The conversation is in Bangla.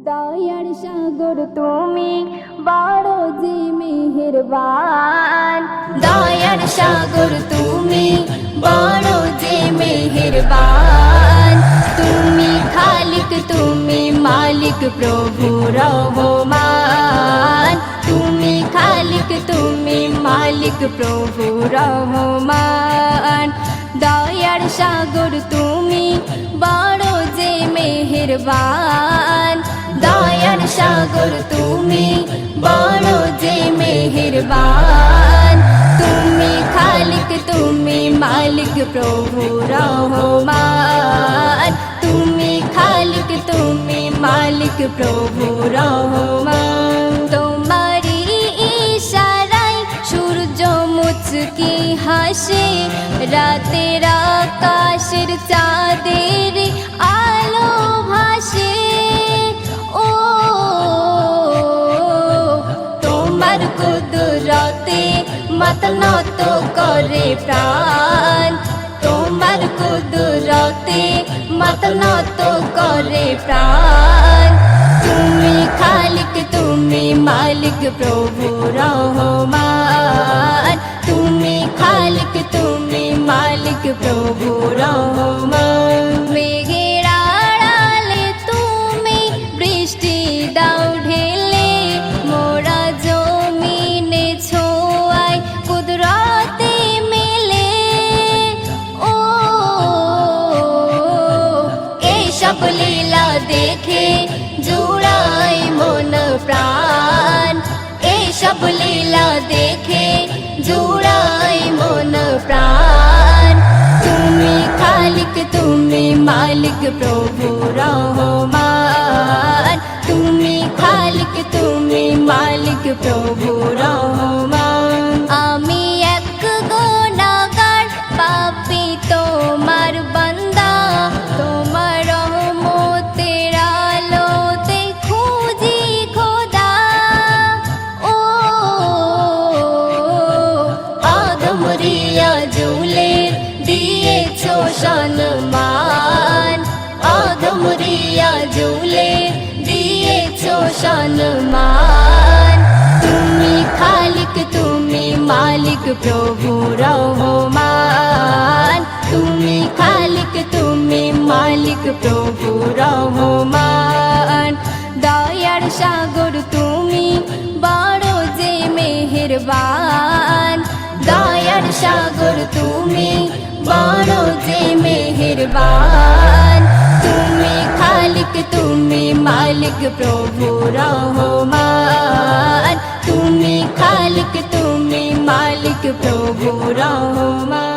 দয়ার সাগর তুমি বড় যে মেহেরবান, দয়ার সাগর তুমি বড় যে মেহেরবান। তুমি খালিক তুমি মালিক প্রভু রহমান, তুমি খালিক তুমি মালিক প্রভু রহমান। দয়ার সাগর তুমি বড় যে মেহেরবান, দয়ার সাগর তুমি বড় যে মেহেরবান। তুমি খালিক তুমি মালিক প্রভু রহমান, তুমি খালিক তুমি মালিক প্রভু রহমান। তোমারি ইশারায় সূর্য মুচকি হাসে, রাতের আকাশের চাঁদের আলো ভাসে। ও তোমার কুদরতে মাথা নত করে প্রাণ, তোমার কুদরতে মাথা নত করে প্রাণ। তুমি খালিক তুমি মালিক প্রভু রহমান, তুমি খালিক তুমি মালিক প্রভু রহমান। মেঘের আড়ালে তুমি বৃষ্টি দাও ঢেলে, মোরা জমিনে ছোঁয়ায় কুদরতে মেলে। ও এইসব লীলা দেখে জুড়াই মন প্রাণ, এইসব লীলা দেখে জুড়াই মন প্রাণ। তুমি খালিক তুমি মালিক প্রভু রহমান, তুমি খালিক তুমি মালিক প্রভু রহমান। আমি এক গুনাহগার পাপী তোমার বান্দা, তোমার রহমতের আলোতে খুঁজি খোদা। ও আদম রিয়া জুলে দিয়েছো সম্মান, আদম রিয়া জুলে দিয়েছো সম্মান। তুমি খালিক তুমি মালিক প্রভু রহমান, তুমি খালিক তুমি মালিক প্রভু রহমান। দয়ার সাগর তুমি বড় যে মেহেরবান, দয়ার সাগর তুমি বড় যে মেহেরবান। তুমি খালিক তুমি মালিক প্রভু রহমান, তুমি খালিক তুমি মালিক প্রভু রহমান।